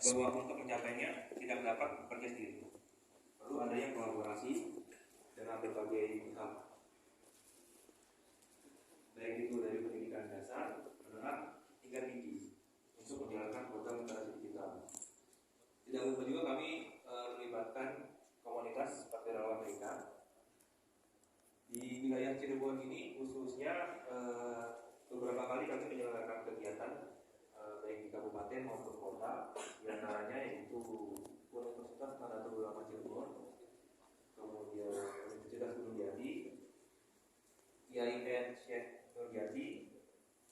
bahwa untuk mencapainya tidak dapat bekerja sendiri. Perlu adanya kolaborasi dengan berbagai pihak, baik itu dari pendidikan dasar, menengah, hingga tinggi, untuk menjalankan program literasi digital. Tidak lupa juga kami melibatkan komunitas seperti Relawan Mereka. Di wilayah Cirebon ini khususnya beberapa kali kami menyelenggarakan kegiatan baik di kabupaten maupun kota, di antaranya yaitu Universitas Nahdlatul Ulama Cirebon, kemudian Universitas Gunung Jati, IAIN Syekh Nur Jati,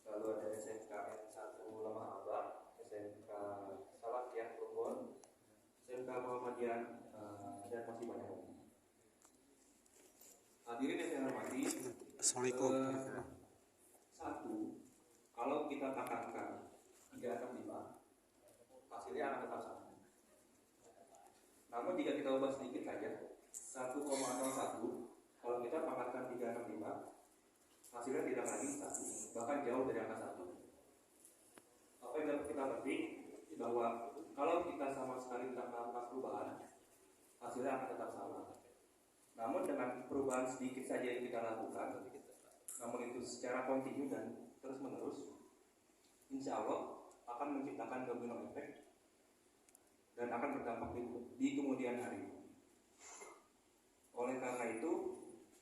lalu ada SMKN 1 Lemah Abang, SMK Salafiyah Cirebon, SMK Muhammadiyah, dan masih banyak lagi. Hadirin yang saya hormati, Assalamualaikum. satu, kalau kita katakan 365, hasilnya akan tetap sama. Namun jika kita ubah sedikit saja, 1,01, kalau kita pangkatkan 365, hasilnya tidak lagi 1, bahkan jauh dari angka 1. Apa yang dapat kita petik bahwa kalau kita sama sekali tidak melakukan perubahan, hasilnya akan tetap sama. Namun dengan perubahan sedikit saja yang kita lakukan, namun itu secara kontinu dan terus menerus, insya Allah akan menciptakan domino efek dan akan berdampak di kemudian hari. Oleh karena itu,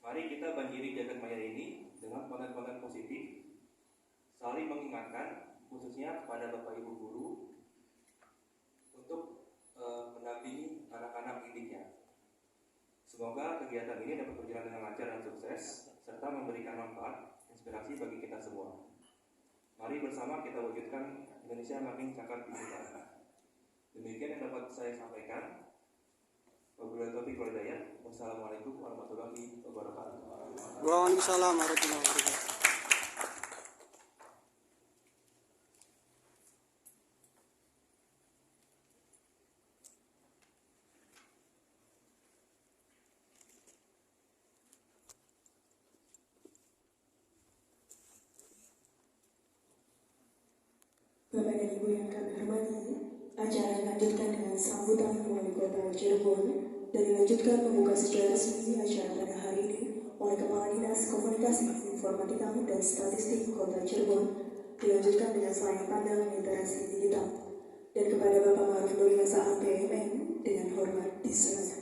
mari kita banjiri jagat maya ini dengan konten-konten positif, saling mengingatkan khususnya kepada Bapak Ibu guru untuk mendampingi anak-anak didiknya. Semoga kegiatan ini dapat berjalan dengan lancar dan sukses, serta memberikan manfaat, inspirasi bagi kita semua. Mari bersama kita wujudkan Indonesia makin cakap digital. Demikian yang dapat saya sampaikan. Wabillahi taufiq wal hidayah. Wassalamualaikum warahmatullahi wabarakatuh. Waalaikumsalam warahmatullahi wabarakatuh. Bapak dan Ibu yang kami hormati, acara dilanjutkan dengan sambutan Wali Kota Cirebon dan dilanjutkan membuka secara resmi acara pada hari ini oleh Kepala Dinas Komunikasi Informatika dan Statistik Kota Cirebon, dilanjutkan dengan selayang pandang literasi digital, dan kepada Bapak Ma'ruf Nuri Masa APMN dengan hormat diserahkan.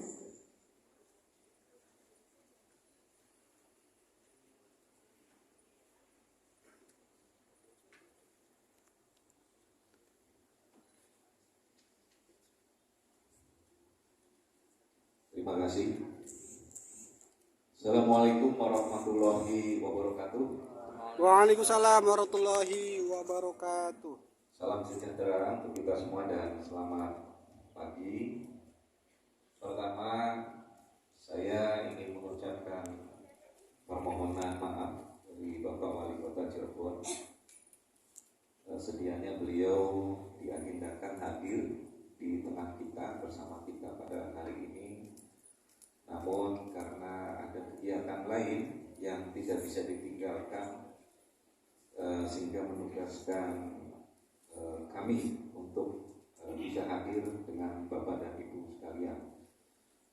Terima kasih. Assalamualaikum warahmatullahi wabarakatuh. Waalaikumsalam warahmatullahi wabarakatuh. Salam sejahtera untuk kita semua dan selamat pagi. Pertama, saya ingin mengucapkan permohonan maaf dari Bapak Wali Kota Cirebon. Sedianya beliau diagendakan hadir di tengah kita bersama kita pada hari ini. Namun karena ada kegiatan lain yang tidak bisa ditinggalkan, sehingga menugaskan kami untuk bisa hadir dengan Bapak dan Ibu sekalian.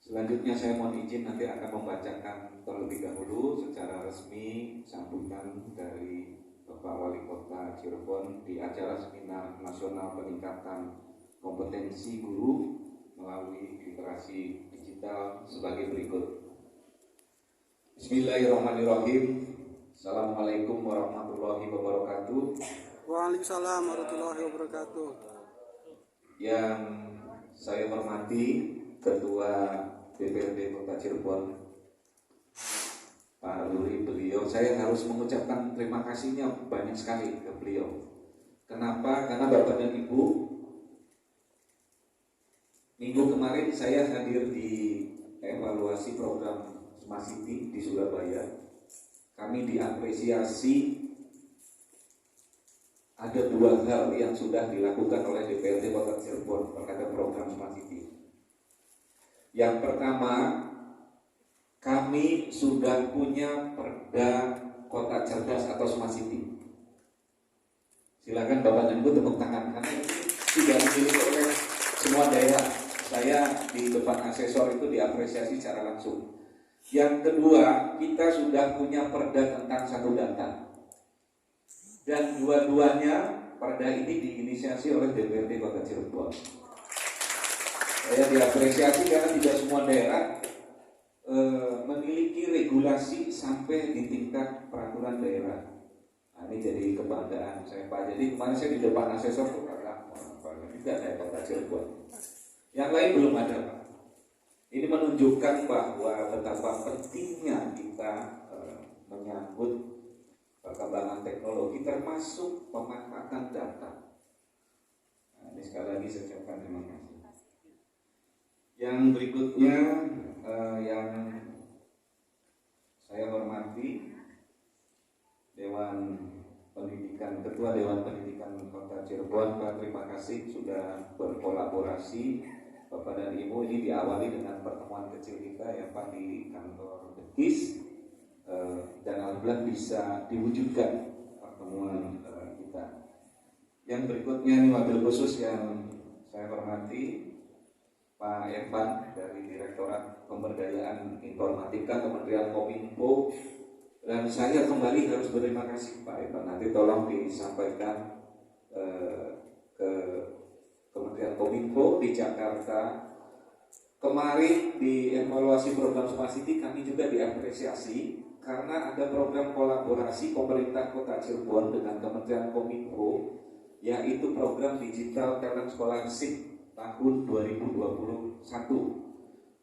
Selanjutnya saya mohon izin nanti akan membacakan terlebih dahulu secara resmi sambutan dari Bapak Wali Kota Cirebon di acara Seminar Nasional Peningkatan Kompetensi Guru melalui literasi digital sebagai berikut. Bismillahirrahmanirrahim. Assalamualaikum warahmatullahi wabarakatuh. Waalaikumsalam warahmatullahi wabarakatuh. Yang saya hormati Ketua DPRD Kota Cirebon, Pak Luri, beliau saya harus mengucapkan terima kasihnya banyak sekali ke beliau. Kenapa? Karena Bapak dan Ibu, minggu kemarin saya hadir di evaluasi program Smart City di Surabaya. Kami diapresiasi ada dua hal yang sudah dilakukan oleh DPRD Kota Cirebon terhadap program Smart City. Yang pertama, kami sudah punya Perda Kota Cerdas atau Smart City. Silakan Bapak dan Ibu tepuk tangan karena ini tidak dimiliki oleh semua daerah. Saya di depan asesor itu diapresiasi secara langsung. Yang kedua, kita sudah punya perda tentang satu data. Dan dua-duanya perda ini diinisiasi oleh DPRD Kota Cirebon. Saya diapresiasi karena tidak semua daerah memiliki regulasi sampai di tingkat peraturan daerah. Nah, ini jadi kebanggaan saya Pak. Jadi kemarin saya di depan asesor tuh tidak ada Kota Cirebon. Yang lain belum ada Pak. Ini menunjukkan bahwa betapa pentingnya kita menyambut perkembangan teknologi termasuk pemanfaatan data. Nah, ini sekali lagi saya ucapkan terima kasih. Yang berikutnya yang saya hormati Dewan Pendidikan, Ketua Dewan Pendidikan Kota Cirebon, Pak, terima kasih sudah berkolaborasi. Bapak dan Ibu, ini diawali dengan pertemuan kecil kita ya Pak di kantor Dekis, dan alhamdulillah bisa diwujudkan pertemuan kita. Yang berikutnya ini wabil khusus yang saya hormati Pak Irfan dari Direktorat Pemberdayaan Informatika Kementerian Kominfo, dan saya kembali harus berterima kasih Pak Irfan. Nanti tolong disampaikan ke Kementerian Kominfo di Jakarta. Kemarin di evaluasi program Smart City kami juga diapresiasi karena ada program kolaborasi pemerintah Kota Cirebon dengan Kementerian Kominfo, yaitu program Digital Talent Scholarship tahun 2021.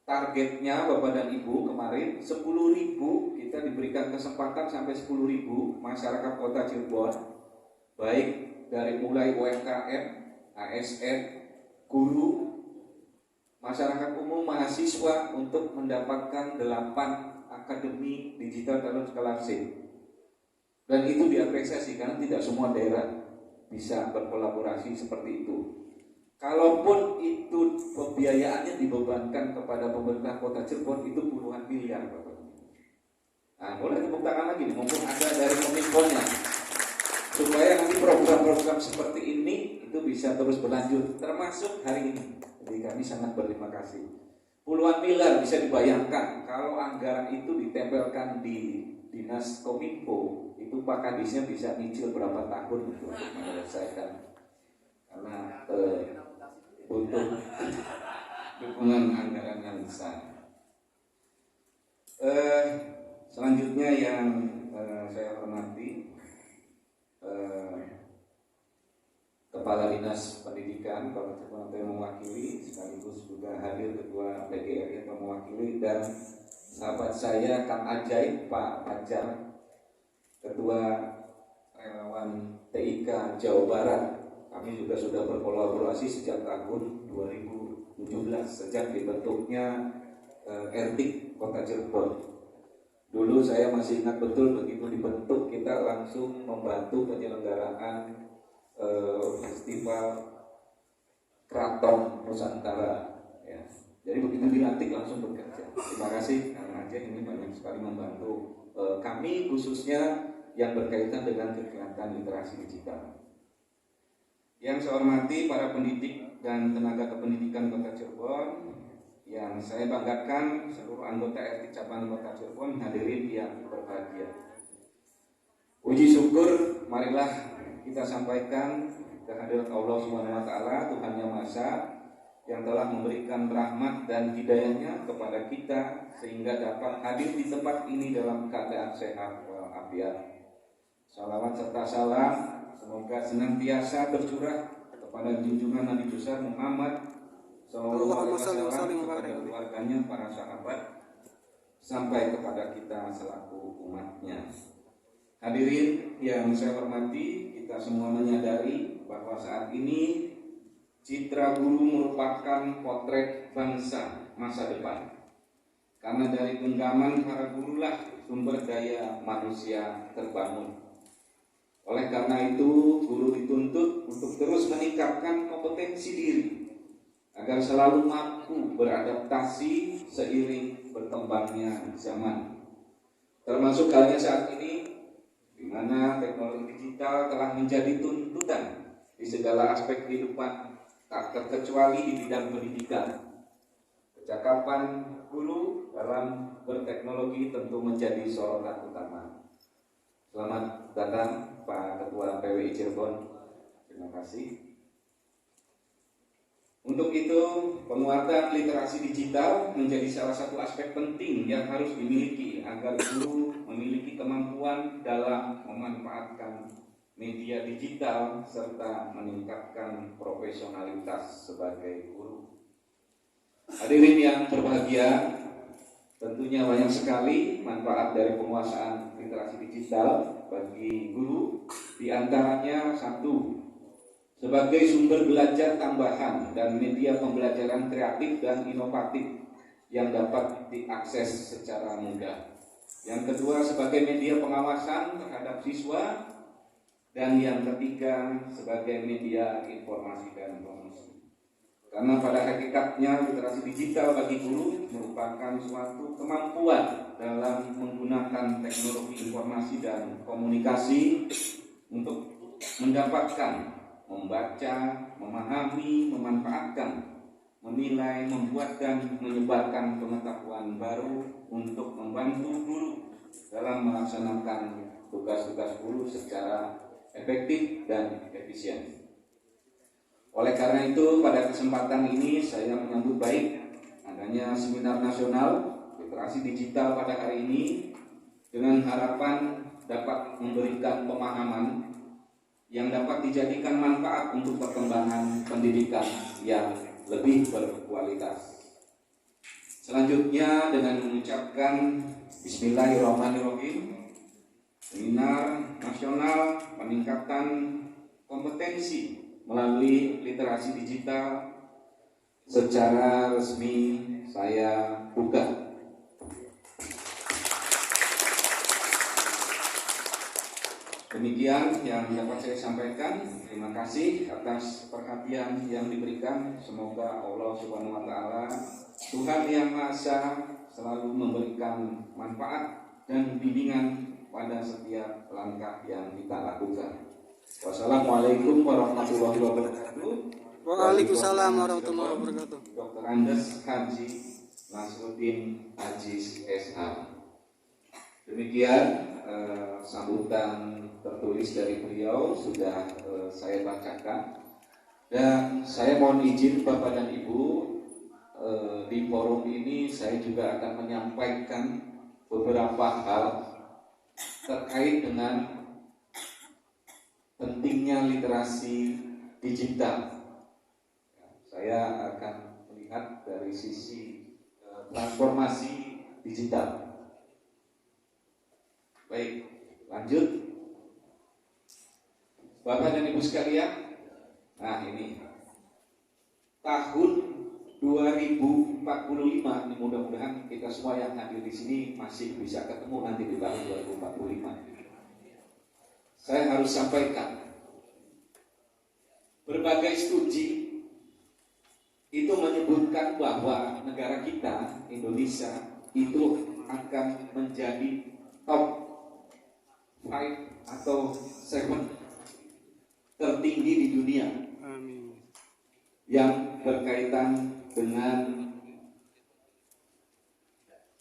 Targetnya Bapak dan Ibu kemarin 10.000, kita diberikan kesempatan sampai 10.000 masyarakat Kota Cirebon, baik dari mulai UMKM, ASN, guru, masyarakat umum, mahasiswa untuk mendapatkan 8 akademi Digital Talent Scholarship. Dan itu diapresiasi karena tidak semua daerah bisa berkolaborasi seperti itu. Kalaupun itu pembiayaannya dibebankan kepada pemerintah Kota Cirebon, itu puluhan miliar Bapak. Nah, boleh tepuk tangan lagi nih, mumpung ada dari Kominfo-nya, supaya nanti program-program seperti ini itu bisa terus berlanjut, termasuk hari ini. Jadi kami sangat berterima kasih. Puluhan miliar bisa dibayangkan kalau anggaran itu ditempelkan di Dinas Kominfo, itu Pak Kadisnya bisa nyicil berapa tahun untuk menyelesaikan, karena butuh dukungan anggaran yang besar. Selanjutnya yang saya hormati Kepala Dinas Pendidikan Kota Cirebon yang mewakili, sekaligus juga hadir Ketua PGRI yang mewakili, dan sahabat saya Kang Ajaib Pak Fajar, Ketua Relawan TIK Jawa Barat. Kami juga sudah berkolaborasi sejak tahun 2017, sejak dibentuknya RT Kota Cirebon. Dulu saya masih ingat betul begitu dibentuk, kita langsung membantu penyelenggaraan festival Keraton Nusantara. Ya. Jadi begitu dilantik langsung bekerja. Terima kasih karena aja ini banyak sekali membantu kami, khususnya yang berkaitan dengan kegiatan literasi digital. Yang saya hormati para pendidik dan tenaga kependidikan Kota Cirebon, yang saya banggakan seluruh anggota RT cabang Kota Cirebon, hadirin yang berbahagia. Puji syukur marilah kita sampaikan kehadirat Allah SWT, Tuhan Yang Maha Esa, yang telah memberikan rahmat dan hidayahnya kepada kita sehingga dapat hadir di tempat ini dalam keadaan sehat walafiat. Salawat serta salam semoga senantiasa tercurah kepada junjungan Nabi besar Muhammad sallallahu alaihi wasallam, kepada keluarganya, para sahabat, sampai kepada kita selaku umatnya. Hadirin yang saya hormati, kita semua menyadari bahwa saat ini citra guru merupakan potret bangsa masa depan. Karena dari genggaman para gurulah sumber daya manusia terbangun. Oleh karena itu, guru dituntut untuk terus meningkatkan kompetensi diri agar selalu mampu beradaptasi seiring berkembangnya zaman. Termasuk halnya saat ini, di mana teknologi digital telah menjadi tuntutan di segala aspek kehidupan, tak terkecuali di bidang pendidikan. Kecakapan guru dalam berteknologi tentu menjadi sorotan utama. Selamat datang Pak Ketua PWI Cirebon. Terima kasih. Untuk itu, penguatan literasi digital menjadi salah satu aspek penting yang harus dimiliki agar guru memiliki kemampuan dalam memanfaatkan media digital serta meningkatkan profesionalitas sebagai guru. Hadirin yang berbahagia, tentunya banyak sekali manfaat dari penguasaan literasi digital bagi guru, di antaranya satu, sebagai sumber belajar tambahan dan media pembelajaran kreatif dan inovatif yang dapat diakses secara mudah. Yang kedua, sebagai media pengawasan terhadap siswa. Dan yang ketiga, sebagai media informasi dan promosi. Karena pada hakikatnya literasi digital bagi guru merupakan suatu kemampuan dalam menggunakan teknologi informasi dan komunikasi untuk mendapatkan, membaca, memahami, memanfaatkan, menilai, membuat dan menyebarkan pengetahuan baru untuk membantu guru dalam melaksanakan tugas-tugas guru secara efektif dan efisien. Oleh karena itu, pada kesempatan ini saya menyambut baik adanya seminar nasional literasi digital pada hari ini dengan harapan dapat memberikan pemahaman yang dapat dijadikan manfaat untuk perkembangan pendidikan yang lebih berkualitas. Selanjutnya dengan mengucapkan Bismillahirrahmanirrahim, seminar nasional peningkatan kompetensi melalui literasi digital secara resmi saya buka. Demikian yang dapat saya sampaikan. Terima kasih atas perhatian yang diberikan. Semoga Allah Subhanahu wa taala, Tuhan yang Maha Esa, selalu memberikan manfaat dan bimbingan pada setiap langkah yang kita lakukan. Wassalamualaikum warahmatullahi wabarakatuh. Waalaikumsalam warahmatullahi wabarakatuh. Dr. Andes Haji Nasruddin Aziz SH. Demikian sambutan tertulis dari beliau sudah saya bacakan, dan saya mohon izin Bapak dan Ibu, di forum ini saya juga akan menyampaikan beberapa hal terkait dengan pentingnya literasi digital. Saya akan melihat dari sisi transformasi digital. Baik, lanjut. Bapak dan Ibu sekalian, nah ini tahun 2045, ini mudah-mudahan kita semua yang hadir di sini masih bisa ketemu nanti di tahun 2045. Saya harus sampaikan, berbagai studi itu menyebutkan bahwa negara kita, Indonesia, itu akan menjadi top 5 atau 7 tertinggi di dunia. Amin. Yang berkaitan dengan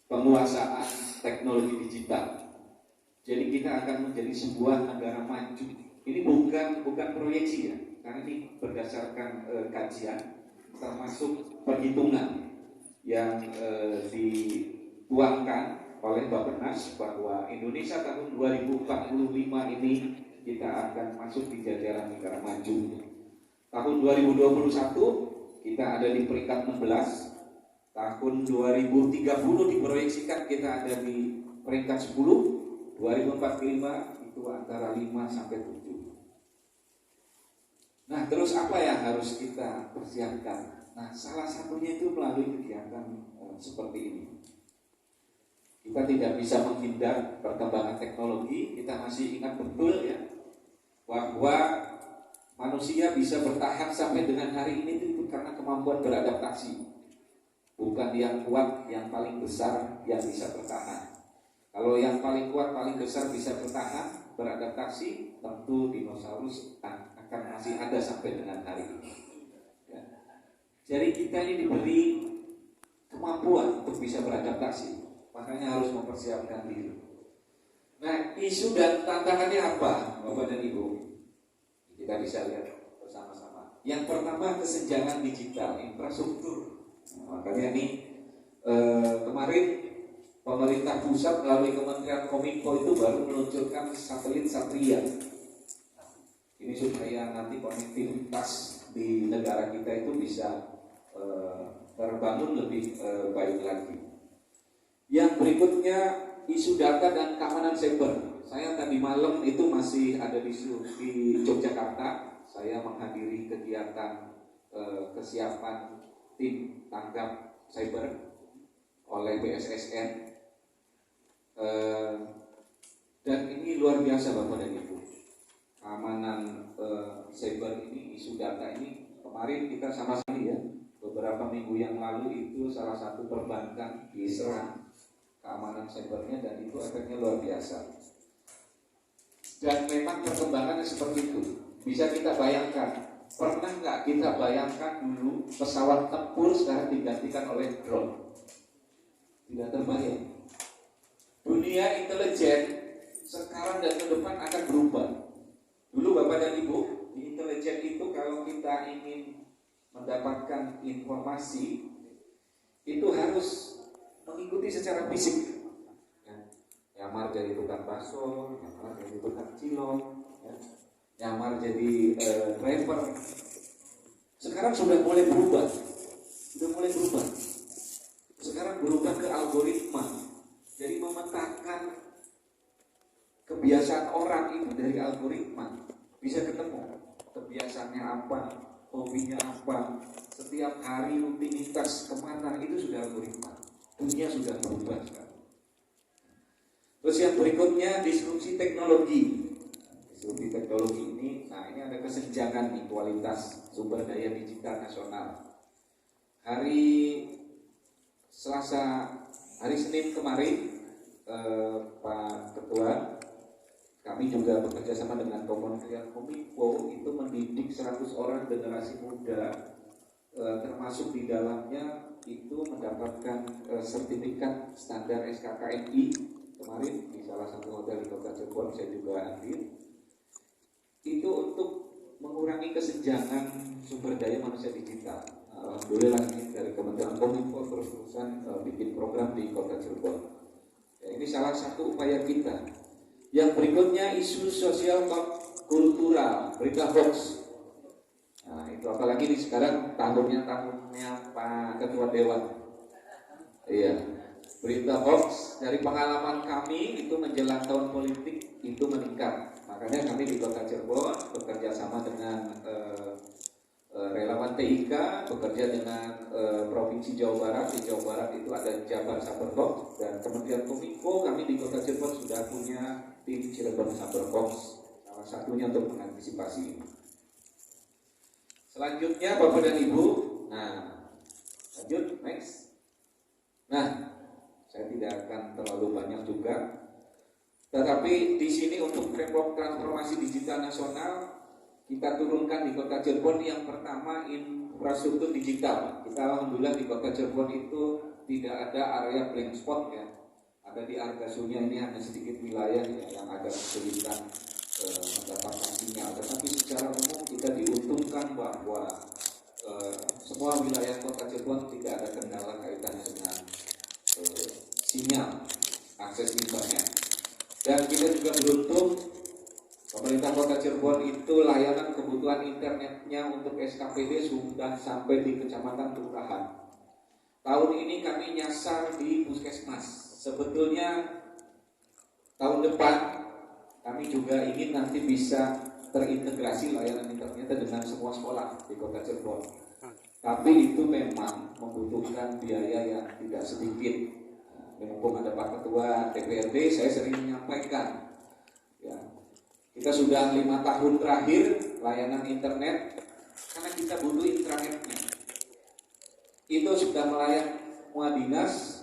penguasaan teknologi digital. Jadi kita akan menjadi sebuah negara maju. Ini bukan proyeksi ya, karena ini berdasarkan kajian, termasuk perhitungan yang dituangkan oleh Bappenas bahwa Indonesia tahun 2045 ini kita akan masuk di jajaran negara maju. Tahun 2021 kita ada di peringkat 16. Tahun 2030 diproyeksikan kita ada di peringkat 10. 2045 itu antara 5 sampai 7. Nah, terus apa yang harus kita persiapkan? Nah, salah satunya itu melalui kegiatan seperti ini. Kita tidak bisa menghindar perkembangan teknologi. Kita masih ingat betul ya bahwa manusia bisa bertahan sampai dengan hari ini itu karena kemampuan beradaptasi. Bukan yang kuat, yang paling besar yang bisa bertahan. Kalau yang paling kuat, paling besar bisa bertahan, beradaptasi, tentu dinosaurus akan masih ada sampai dengan hari ini. Ya. Jadi kita ini diberi kemampuan untuk bisa beradaptasi, makanya harus mempersiapkan diri. Nah, isu dan tantangannya apa, Bapak dan Ibu? Kita bisa lihat bersama-sama. Yang pertama, kesenjangan digital, infrastruktur. Nah, makanya ini kemarin pemerintah pusat melalui Kementerian Kominfo itu baru meluncurkan satelit Satria. Ini supaya nanti konektivitas di negara kita itu bisa terbangun lebih baik lagi. Yang berikutnya, isu data dan keamanan cyber. Saya tadi malam itu masih ada di Yogyakarta. Saya menghadiri kegiatan kesiapan tim tanggap cyber oleh BSSN. Dan ini luar biasa Bapak dan Ibu. Keamanan cyber ini, isu data ini, kemarin kita sama sekali ya, beberapa minggu yang lalu itu salah satu perbankan diserang keamanan cybernya, dan itu efeknya luar biasa. Dan memang perkembangannya seperti itu. Bisa kita bayangkan, pernah nggak kita bayangkan dulu pesawat tempur sekarang digantikan oleh drone? Tidak terbayang. Dunia intelijen sekarang dan ke depan akan berubah. Dulu Bapak dan Ibu, di intelijen itu kalau kita ingin mendapatkan informasi itu harus mengikuti secara fisik. Nyamar jadi tukang bakso, nyamar jadi tukang cilok, nyamar jadi driver. Sekarang sudah mulai berubah, Sekarang berubah ke algoritma. Jadi memetakan kebiasaan orang itu dari algoritma. Bisa ketemu kebiasaannya apa, hobinya apa, setiap hari rutinitas kemana, itu sudah algoritma. Dunia sudah berubah sekarang. Terus yang berikutnya, disrupsi teknologi. Disrupsi teknologi ini, nah ini ada kesenjangan nih kualitas sumber daya digital nasional. Hari Senin kemarin, Pak Ketua, kami juga bekerja sama dengan Kementerian Kominfo itu mendidik 100 orang generasi muda, termasuk di dalamnya itu mendapatkan sertifikat standar SKKNI. Kemarin di salah satu hotel di Kota Cirebon saya juga hadir. Itu untuk mengurangi kesenjangan sumber daya manusia digital. Alhamdulillah ini dari Kementerian Kominfo terus-terusan bikin program di Kota Cirebon. Ya, ini salah satu upaya kita. Yang berikutnya, isu sosial kultural, berita hoax. Nah, itu apalagi nih sekarang tahunnya Pak Ketua Dewan. Iya. Berita hoax dari pengalaman kami itu menjelang tahun politik itu meningkat. Makanya kami di Kota Cirebon bekerja sama dengan relawan TIK, bekerja dengan Provinsi Jawa Barat. Di Jawa Barat itu ada Jabar Cyberbox, dan Kementerian Kominfo. Kami di Kota Cirebon sudah punya tim Cirebon Cyberbox, salah satunya untuk mengantisipasi ini. Selanjutnya Bapak dan Ibu, nah lanjut next. Nah, saya tidak akan terlalu banyak juga, tetapi di sini untuk framework transformasi digital nasional kita turunkan di Kota Cirebon. Yang pertama, infrastruktur digital. Kita alhamdulillah di Kota Cirebon itu tidak ada area blank spot ya. Ada di Argasunya ini hanya sedikit wilayah ya, yang agak kesulitan mendapatkan sinyal. Tetapi secara umum kita diuntungkan bahwa semua wilayah Kota Cirebon tidak ada kendala kaitannya dengan sinyal, akses internet. Dan kita juga beruntung pemerintah Kota Cirebon itu layanan kebutuhan internetnya untuk SKPD sudah sampai di kecamatan kelurahan. Tahun ini kami nyasar di puskesmas. Sebetulnya tahun depan kami juga ingin nanti bisa terintegrasi layanan internetnya dengan semua sekolah di Kota Cirebon. Tapi itu memang membutuhkan biaya yang tidak sedikit. Mumpung ada Pak Ketua DPRD, saya sering menyampaikan ya, kita sudah 5 tahun terakhir layanan internet karena kita butuh intranetnya. Itu sudah melayani semua dinas,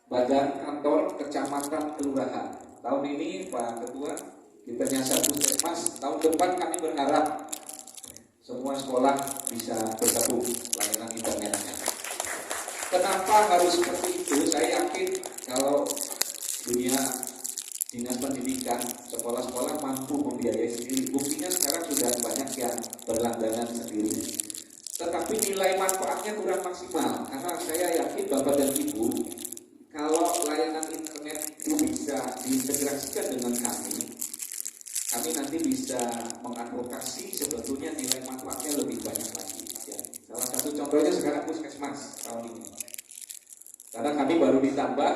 badan, kantor, kecamatan, kelurahan. Tahun ini Pak Ketua kita nyasar puskesmas. Tahun depan kami berharap semua sekolah bisa bergabung layanan internetnya. Kenapa harus seperti itu? Saya yakin kalau dunia dinas pendidikan, sekolah-sekolah mampu membiayai sendiri. Buktinya sekarang sudah banyak yang berlangganan sendiri. Tetapi nilai manfaatnya kurang maksimal, karena saya yakin Bapak dan Ibu, kalau layanan internet itu bisa diintegrasikan dengan kami nanti bisa mengadvokasi sebetulnya nilai manfaatnya lebih banyak lagi. Ya. Salah satu contohnya sekarang Puskesmas tahun ini. Karena kami baru ditambah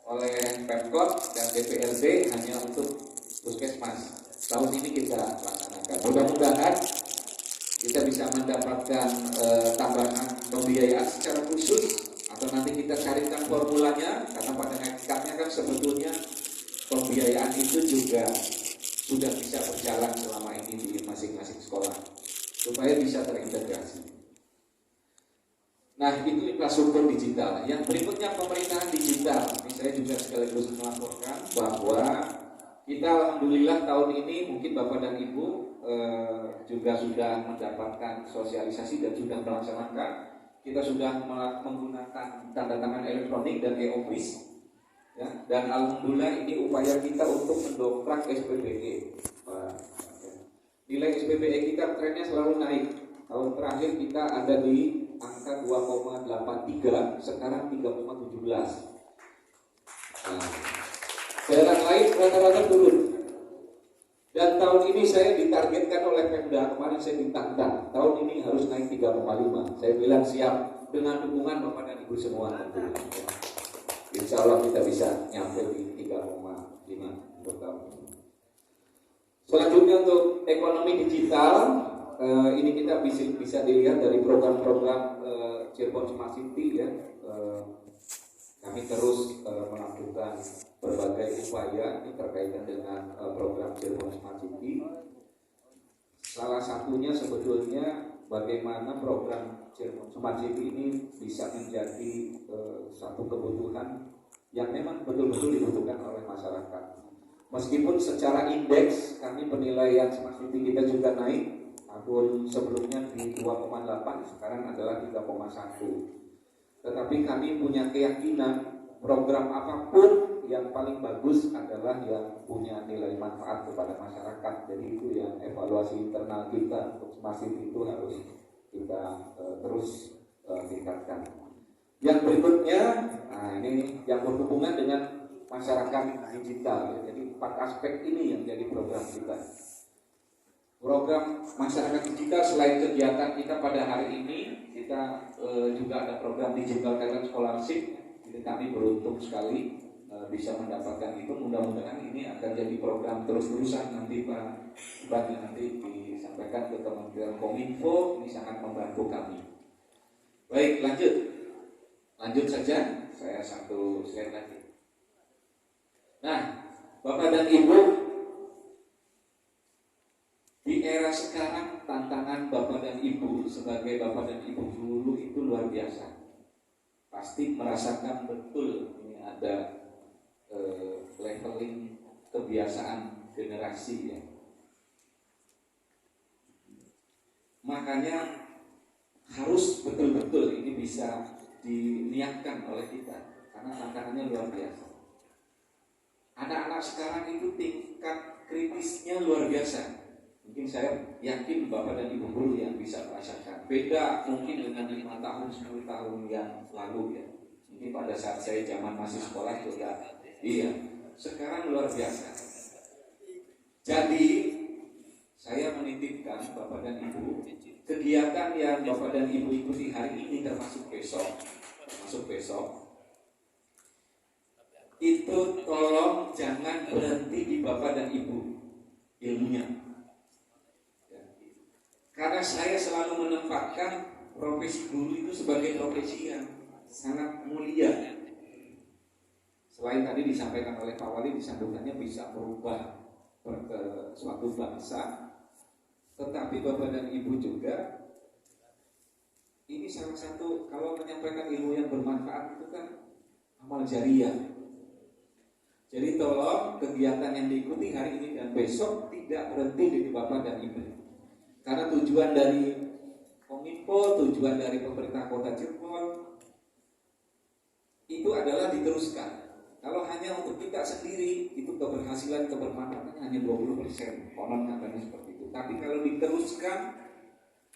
oleh Pemkot dan DPRD hanya untuk Puskesmas. Tahun ini kita laksanakan. Mudah-mudahan kita bisa mendapatkan tambahan pembiayaan secara khusus, atau nanti kita carikan formulanya, karena pada hakikatnya kan sebetulnya pembiayaan itu juga sudah bisa berjalan selama ini di masing-masing sekolah supaya bisa terintegrasi. Nah, itu infrastruktur digital. Yang berikutnya pemerintahan digital. Ini saya juga sekaligus melaporkan bahwa kita alhamdulillah tahun ini mungkin Bapak dan Ibu juga sudah mendapatkan sosialisasi dan sudah melaksanakan. Kita sudah menggunakan tanda tangan elektronik dan e-office. Ya, dan alhamdulillah ini upaya kita untuk mendongkrak SPBE. Nilai SPBE kita trennya selalu naik. Tahun terakhir kita ada di angka 2,83, sekarang 3,17. Nah, daerah lain rata-rata turun. Dan tahun ini saya ditargetkan oleh Pemda, kemarin saya ditantang, tahun ini harus naik 3,5. Saya bilang siap dengan dukungan Bapak dan Ibu semua. Insya Allah kita bisa nyampe di 3,5 untuk tahun ini. Selanjutnya untuk ekonomi digital, ini kita bisa dilihat dari program-program Cirebon Smart City ya. Kami terus melakukan berbagai upaya ini terkaitan dengan program Cirebon Smart City. Salah satunya sebetulnya bagaimana program Cirebon Smart City ini bisa menjadi satu kebutuhan yang memang betul-betul dibutuhkan oleh masyarakat. Meskipun secara indeks kami penilaian Smart City kita juga naik, tahun sebelumnya di 2,8, sekarang adalah 3,1. Tetapi kami punya keyakinan program apapun yang paling bagus adalah yang punya nilai manfaat kepada masyarakat. Jadi itu yang evaluasi internal kita untuk Smart City itu harus kita terus tingkatkan. Yang berikutnya, nah ini yang berhubungan dengan masyarakat digital. Ya. Jadi 4 aspek ini yang jadi program kita. Program masyarakat digital selain kegiatan kita pada hari ini, kita juga ada program digital talent scholarship. Jadi kami beruntung sekali bisa mendapatkan itu. Mudah-mudahan ini akan jadi program terus-terusan nanti Pak Bupati nanti disampaikan ke Kementerian Kominfo. Ini sangat membantu kami. Baik, lanjut saja. Saya satu slide lagi. Nah, Bapak dan Ibu, di era sekarang tantangan Bapak dan Ibu sebagai Bapak dan Ibu guru itu luar biasa. Pasti merasakan betul ini ada leveling kebiasaan generasi ya. Makanya harus betul-betul ini bisa diniatkan oleh kita karena tantangannya luar biasa. Anak-anak sekarang itu tingkat kritisnya luar biasa. Mungkin saya yakin Bapak dan Ibu guru yang bisa merasakan. Beda mungkin dengan 5 tahun, 10 tahun yang lalu ya. Ini pada saat saya zaman masih sekolah itu ya. Iya, sekarang luar biasa. Jadi saya menitipkan Bapak dan Ibu, kegiatan yang Bapak dan Ibu ikuti hari ini termasuk besok, itu tolong jangan berhenti di Bapak dan Ibu ilmunya. Karena saya selalu menempatkan profesi guru itu sebagai profesi yang sangat mulia. Selain tadi disampaikan oleh Pak Wali, disambungkannya bisa merubah suatu bangsa, tetapi Bapak dan Ibu juga ini salah satu, kalau menyampaikan ilmu yang bermanfaat itu kan amal jariah. Jadi tolong kegiatan yang diikuti hari ini dan besok tidak berhenti di Bapak dan Ibu. Karena tujuan dari Kominfo, tujuan dari pemerintah Kota Cirebon itu adalah diteruskan. Kalau hanya untuk kita sendiri, itu keberhasilan kebermanfaatannya hanya 20%. Konon katanya seperti itu. Tapi kalau diteruskan,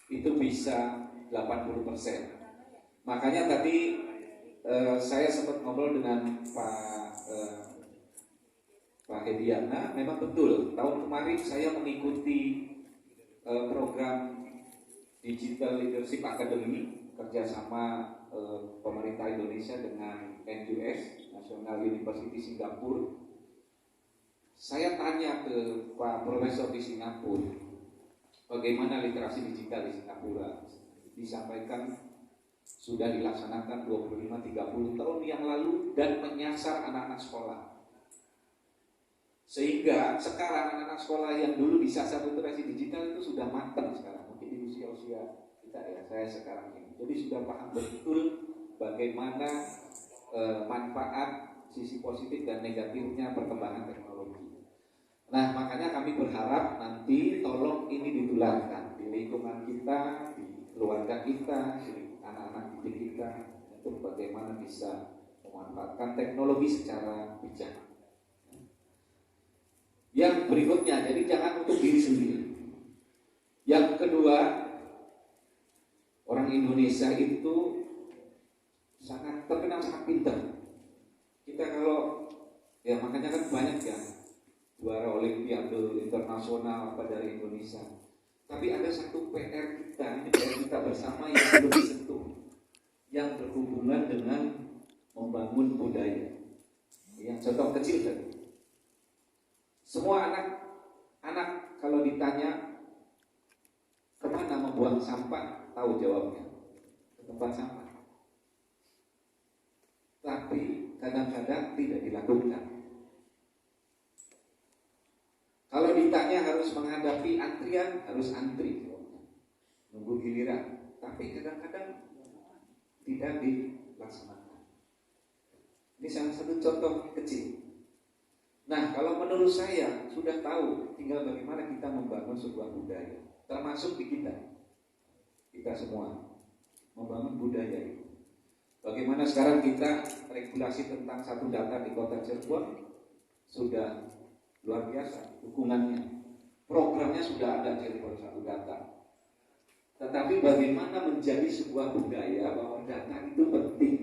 itu bisa 80%. Makanya tadi saya sempat ngobrol dengan Pak Hediana. Memang betul, tahun kemarin saya mengikuti program Digital Leadership Academy kerjasama pemerintah Indonesia dengan NUS, National University Singapura. Saya tanya ke Pak Profesor di Singapura, bagaimana literasi digital di Singapura. Disampaikan sudah dilaksanakan 25-30 tahun yang lalu dan menyasar anak-anak sekolah. Sehingga sekarang anak-anak sekolah yang dulu disasar literasi digital itu sudah matang sekarang. Mungkin di usia-usia kita ya, saya sekarang ini. Jadi sudah paham betul bagaimana manfaat, sisi positif dan negatifnya perkembangan teknologi. Nah, makanya kami berharap nanti tolong ini ditularkan di lingkungan kita, di keluarga kita, di anak-anak didik kita, untuk bagaimana bisa memanfaatkan teknologi secara bijak. Yang berikutnya, jadi jangan untuk diri sendiri. Yang kedua, orang Indonesia itu sangat terkenal sangat pintar. Kita kalau ya makanya kan banyak ya juara olimpiade internasional apa dari Indonesia. Tapi ada satu PR kita, ini PR kita bersama yang belum disentuh, yang berhubungan dengan membangun budaya. Yang contoh kecil tadi. Semua anak kalau ditanya kemana membuang sampah, tahu jawabnya, ke tempat sampah. Tapi kadang-kadang tidak dilakukan. Kalau ditanya harus menghadapi antrian, harus antri, nunggu giliran. Tapi kadang-kadang tidak dilaksanakan. Ini salah satu contoh kecil. Nah, kalau menurut saya sudah tahu, tinggal bagaimana kita membangun sebuah budaya, termasuk di kita semua membangun budaya itu. Bagaimana sekarang kita regulasi tentang satu data di Kota Cirebon sudah luar biasa dukungannya. Programnya sudah ada Cirebon satu data. Tetapi bagaimana menjadi sebuah budaya bahwa data itu penting.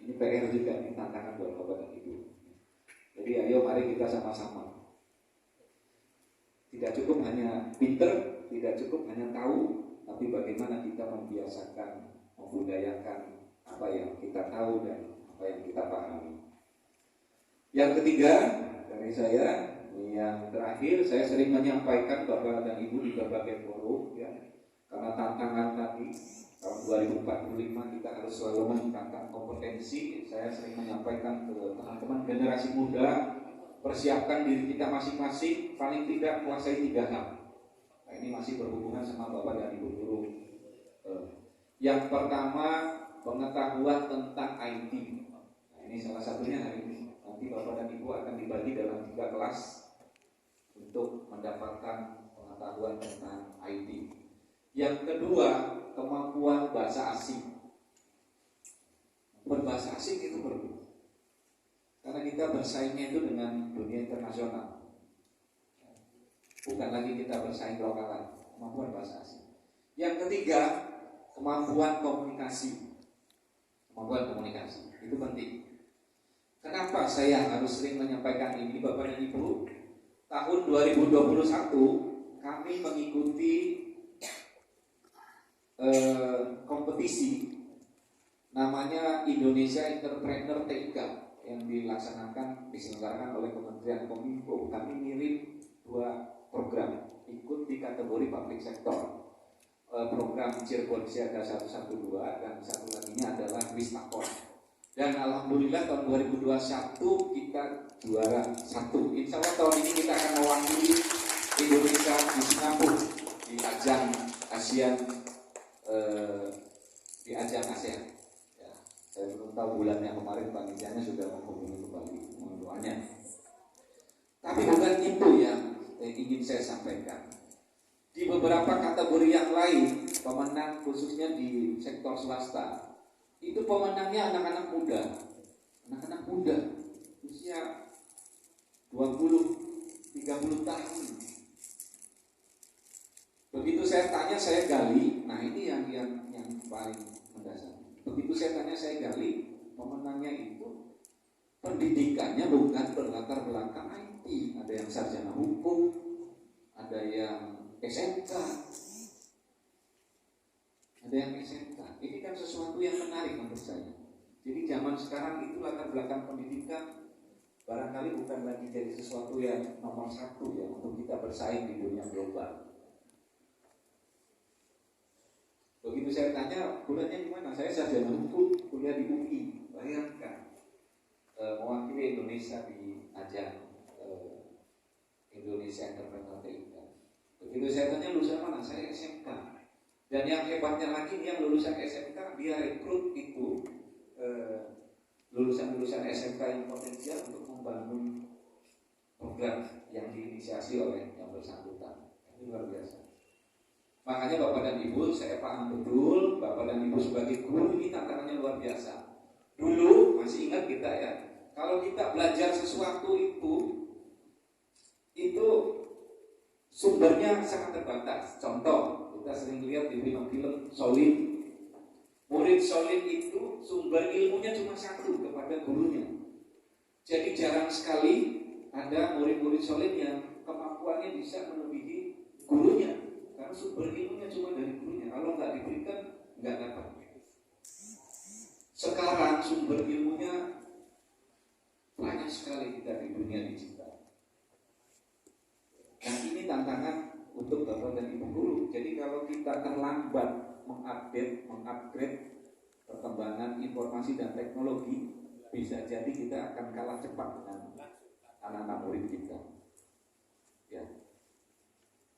Ini PR juga, ini tantangan buat Bapak dan Ibu. Jadi ayo mari kita sama-sama. Tidak cukup hanya pinter, tidak cukup hanya tahu, tapi bagaimana kita membiasakan, membudayakan apa yang kita tahu dan apa yang kita pahami. Yang ketiga dari saya, yang terakhir, saya sering menyampaikan Bapak dan Ibu di berbagai forum ya, karena tantangan tadi tahun 2045 kita harus selalu meningkatkan kompetensi. Saya sering menyampaikan ke teman-teman generasi muda, persiapkan diri kita masing-masing, paling tidak kuasai 3 hal. Nah, ini masih berhubungan sama Bapak dan Ibu guru. Yang pertama, pengetahuan tentang IT. Nah, ini salah satunya hari ini. Nanti Bapak dan Ibu akan dibagi dalam 3 kelas untuk mendapatkan pengetahuan tentang IT. Yang kedua, kemampuan bahasa asing. Berbahasa asing itu perlu, karena kita bersaingnya itu dengan dunia internasional. Bukan lagi kita bersaing lokalan, kemampuan bahasa asing. Yang ketiga, kemampuan komunikasi. Kemampuan komunikasi itu penting. Kenapa saya harus sering menyampaikan ini, Bapak dan Ibu? Tahun 2021 kami mengikuti kompetisi namanya Indonesia Entrepreneur TIK yang diselenggarakan oleh Kementerian Kominfo. Kami ngirim 2 program ikut di kategori public sector. Program Cirebon Siaga 112 dan satu laginya adalah Wistakon. Dan alhamdulillah tahun 2021 kita juara 1. Insya Allah tahun ini kita akan mewakili Indonesia di Singapura di ajang ASEAN. Di ajang ASEAN ya, saya belum tahu bulannya, kemarin panitianya sudah menghubungi kembali, mohon doanya. Tapi bukan itu yang ingin saya sampaikan. Di beberapa beberapa kategori yang lain, pemenang khususnya di sektor swasta, itu pemenangnya anak-anak muda. Anak-anak muda usia 20-30 tahun. Begitu saya tanya, saya gali. Nah, ini yang paling mendasar. Begitu saya tanya, saya gali, pemenangnya itu pendidikannya bukan berlatar belakang IT. Ada yang sarjana hukum, ada yang SMK, ada yang SMK. Ini kan sesuatu yang menarik menurut saya. Jadi zaman sekarang itu latar belakang pendidikan barangkali bukan lagi jadi sesuatu yang nomor satu ya untuk kita bersaing di dunia global. Begitu saya tanya, kuliahnya gimana? Saya sarjana hukum, kuliah di UI. Bayangkan, mewakili Indonesia di ajang Indonesia Entrepreneur TIK. Begitu saya tanya lulusan mana? Saya SMK. Dan yang hebatnya lagi, yang lulusan SMK dia rekrut itu lulusan-lulusan SMK yang potensial untuk membangun program yang diinisiasi oleh yang bersangkutan. Ini luar biasa. Makanya Bapak dan Ibu, saya paham betul Bapak dan Ibu sebagai guru ini tantangannya luar biasa. Dulu masih ingat kita ya, kalau kita belajar sesuatu itu sumbernya sangat terbatas. Contoh, kita sering lihat di film-film Solid. Murid Solid itu sumber ilmunya cuma satu, kepada gurunya. Jadi jarang sekali ada murid-murid Solid yang kemampuannya bisa melebihi gurunya, karena sumber ilmunya cuma dari gurunya. Kalau nggak diberikan, nggak dapat. Sekarang sumber ilmunya banyak sekali kita di dunia digital. Nah, ini tantangan untuk Bapak dan Ibu guru. Jadi kalau kita terlambat mengupgrade perkembangan informasi dan teknologi, bisa jadi kita akan kalah cepat dengan anak-anak murid kita. Ya.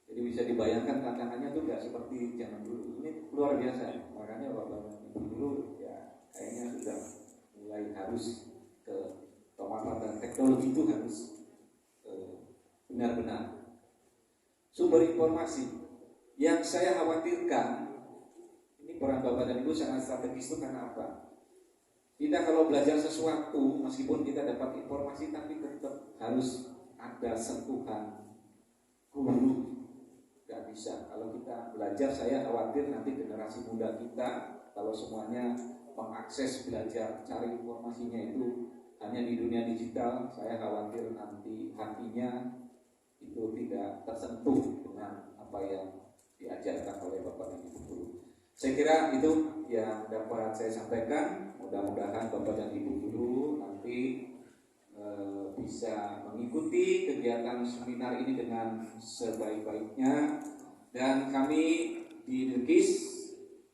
Jadi bisa dibayangkan tantangannya tuh nggak seperti zaman dulu. Ini luar biasa. Makanya Bapak dan Ibu guru ya kayaknya sudah mulai harus ke pemanfaatan teknologi itu harus benar-benar. Sumber informasi yang saya khawatirkan, ini peran Bapak dan Ibu sangat strategis itu karena apa? Kita kalau belajar sesuatu, meskipun kita dapat informasi, tapi tetap harus ada sentuhan guru. Gak bisa. Kalau kita belajar, saya khawatir nanti generasi muda kita, kalau semuanya mengakses belajar, cari informasinya itu hanya di dunia digital, saya khawatir nanti hatinya itu tidak tersentuh dengan apa yang diajarkan oleh Bapak dan Ibu guru. Saya kira itu yang dapat saya sampaikan. Mudah-mudahan Bapak dan Ibu guru nanti bisa mengikuti kegiatan seminar ini dengan sebaik-baiknya, dan kami di Nirkis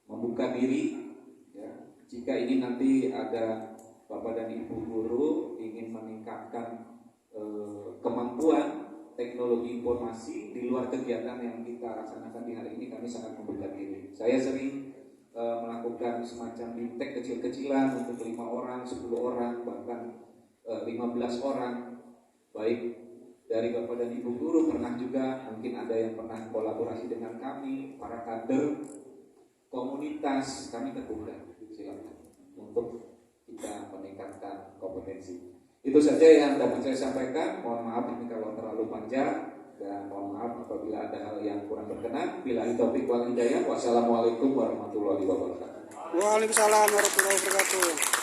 membuka diri ya, jika ini nanti ada Bapak dan Ibu guru ingin meningkatkan kemampuan teknologi informasi di luar kegiatan yang kita laksanakan di hari ini, kami sangat membuka diri. Saya sering melakukan semacam bimtek kecil-kecilan untuk 5 orang, 10 orang, bahkan 15 orang, baik dari Bapak dan Ibu guru. Pernah juga mungkin ada yang pernah kolaborasi dengan kami, para kader komunitas, kami terbuka, silakan untuk kita meningkatkan kompetensi. Itu saja yang dapat saya sampaikan. Mohon maaf ini kalau terlalu panjang, dan mohon maaf apabila ada hal yang kurang berkenan. Billahi taufiq wal hidayah. Wassalamualaikum warahmatullahi wabarakatuh. Waalaikumsalam warahmatullahi wabarakatuh.